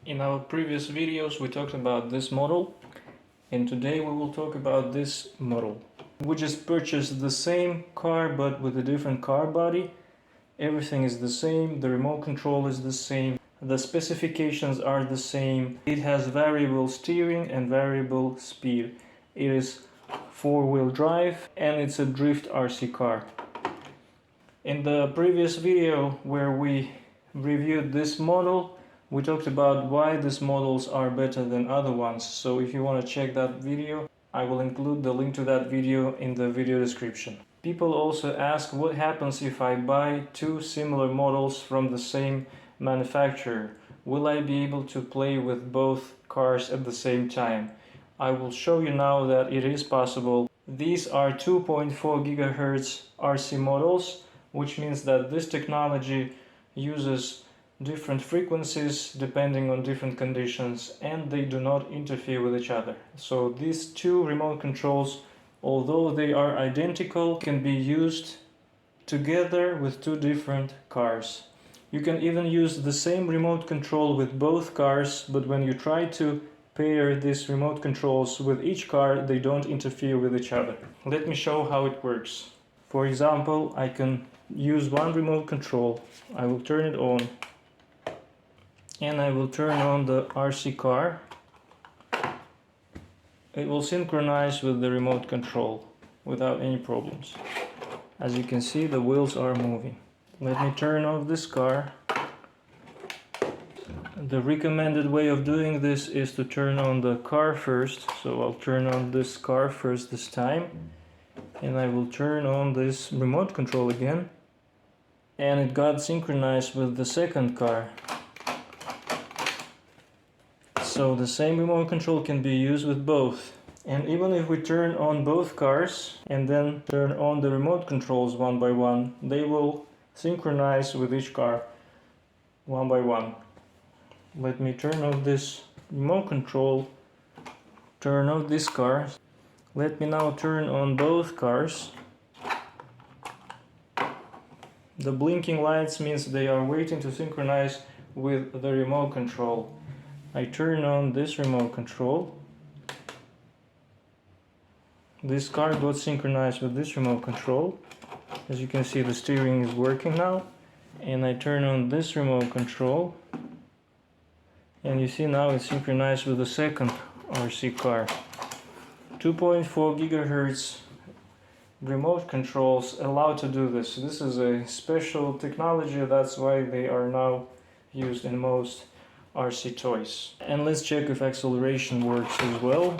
In our previous videos we talked about this model, and today we will talk about this model. We just purchased the same car but with a different car body. Everything is the same, the remote control is the same, the specifications are the same. It has variable steering and variable speed. It is four-wheel drive and it's a drift RC car. In the previous video where we reviewed this model, we talked about why these models are better than other ones. So if you want to check that video, I will include the link to that video in the video description. People also ask what happens if I buy two similar models from the same manufacturer. Will I be able to play with both cars at the same time? I will show you now that it is possible. These are 2.4 GHz RC models, which means that this technology uses different frequencies depending on different conditions, and they do not interfere with each other. So these two remote controls, although they are identical, can be used together with two different cars. You can even use the same remote control with both cars, but when you try to pair these remote controls with each car, they don't interfere with each other. Let me show how it works. For example, I can use one remote control. I will turn it on and I will turn on the RC car. It will synchronize with the remote control without any problems. As you can see, the wheels are moving. Let me turn off this car. The recommended way of doing this is to turn on the car first. So I'll turn on this car first this time, and I will turn on this remote control again, and it got synchronized with the second car. So the same remote control can be used with both. And even if we turn on both cars and then turn on the remote controls one by one, they will synchronize with each car one by one. Let me turn off this remote control, turn off this car. Let me now turn on both cars. The blinking lights means they are waiting to synchronize with the remote control. I turn on this remote control. This car got synchronized with this remote control. As you can see, the steering is working now. And I turn on this remote control. And you see now it's synchronized with the second RC car. 2.4 GHz remote controls allow to do this. This is a special technology, that's why they are now used in most RC toys. And let's check if acceleration works as well.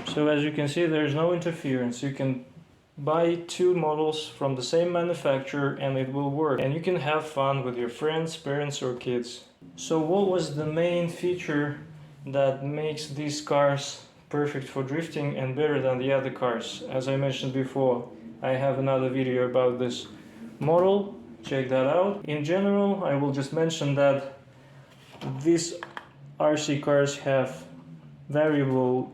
So as you can see, there is no interference. You can buy two models from the same manufacturer and it will work. And you can have fun with your friends, parents or kids. So what was the main feature that makes these cars perfect for drifting and better than the other cars? As I mentioned before, I have another video about this model. Check that out. In general, I will just mention that these RC cars have variable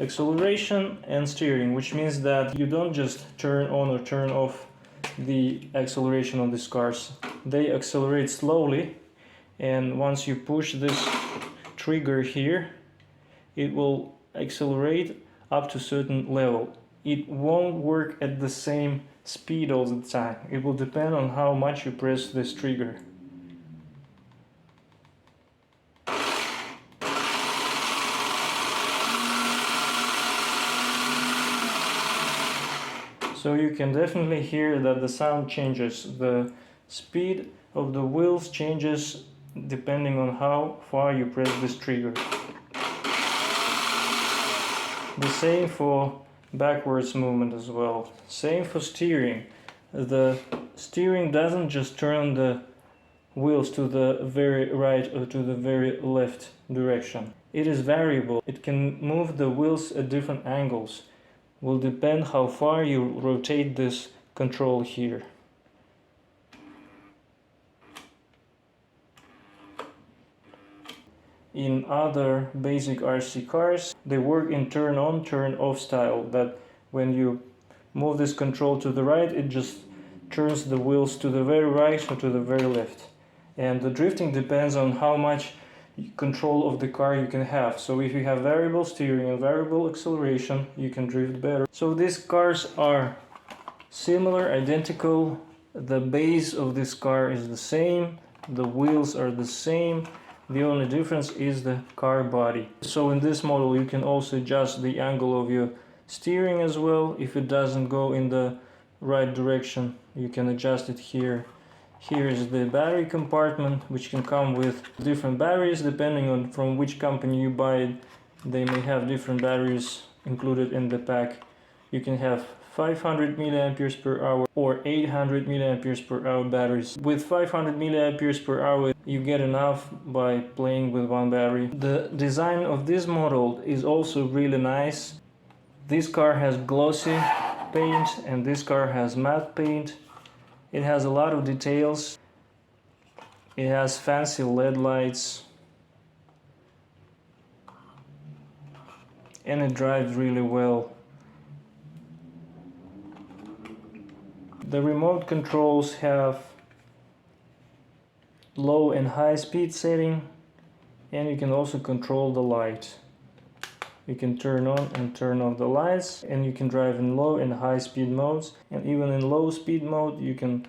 acceleration and steering, which means that you don't just turn on or turn off the acceleration on these cars. They accelerate slowly, and once you push this trigger here, it will accelerate up to a certain level. It won't work at the same speed all the time. It will depend on how much you press this trigger. So you can definitely hear that the sound changes. The speed of the wheels changes depending on how far you press this trigger. The same for backwards movement as well. Same for steering. The steering doesn't just turn the wheels to the very right or to the very left direction. It is variable. It can move the wheels at different angles. Will depend how far you rotate this control here. In other basic RC cars, they work in turn on, turn off style, that when you move this control to the right, it just turns the wheels to the very right or to the very left. And the drifting depends on how much control of the car you can have. So if you have variable steering and variable acceleration, you can drift better. So these cars are similar, identical. The base of this car is the same, the wheels are the same. The only difference is the car body. So in this model you can also adjust the angle of your steering as well. If it doesn't go in the right direction, you can adjust it here. Here is the battery compartment, which can come with different batteries depending on from which company you buy it. They may have different batteries included in the pack. You can have 500 milliamperes per hour or 800 milliamperes per hour batteries. With 500 milliamperes per hour you get enough by playing with one battery. The design of this model is also really nice. This car has glossy paint and this car has matte paint. It has a lot of details. It has fancy LED lights and it drives really well. The remote controls have low and high speed setting, and you can also control the light. You can turn on and turn off the lights, and you can drive in low and high speed modes. And even in low speed mode you can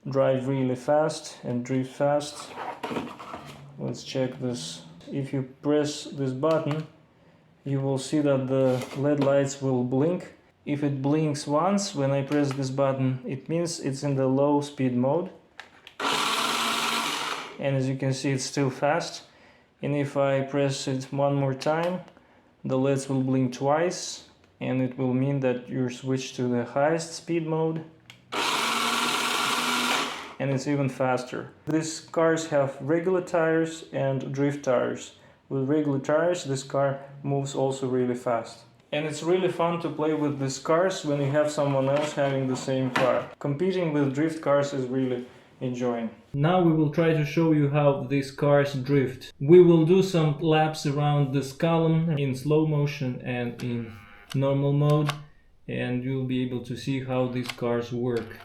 drive really fast and drift fast. Let's check this. If you press this button, you will see that the LED lights will blink. If it blinks once when I press this button, it means it's in the low speed mode. And as you can see, it's still fast. And if I press it one more time, the LEDs will blink twice, and it will mean that you're switched to the highest speed mode. And it's even faster. These cars have regular tires and drift tires. With regular tires, this car moves also really fast. And it's really fun to play with these cars when you have someone else having the same car. Competing with drift cars is really enjoying. Now we will try to show you how these cars drift. We will do some laps around this column in slow motion and in normal mode, and you'll be able to see how these cars work.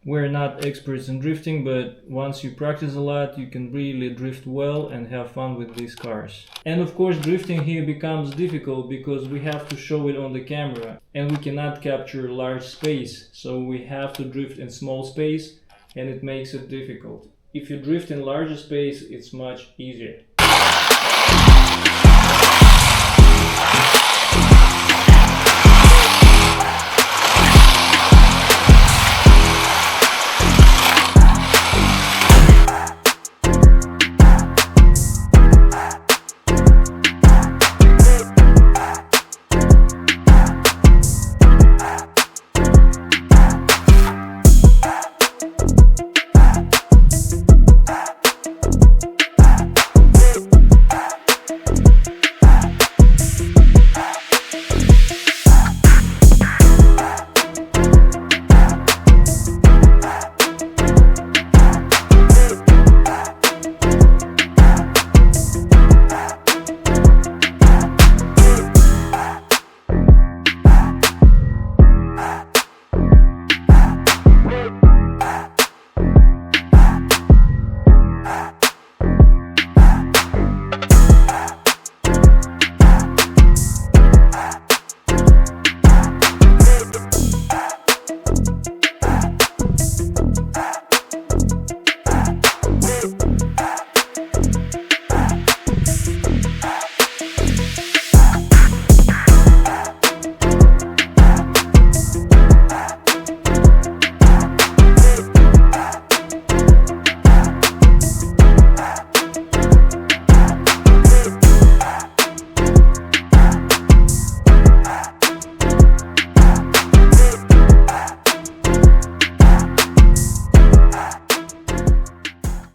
We're not experts in drifting, but once you practice a lot, you can really drift well and have fun with these cars. And of course, drifting here becomes difficult because we have to show it on the camera and we cannot capture large space, so we have to drift in small space, and it makes it difficult. If you drift in larger space, it's much easier.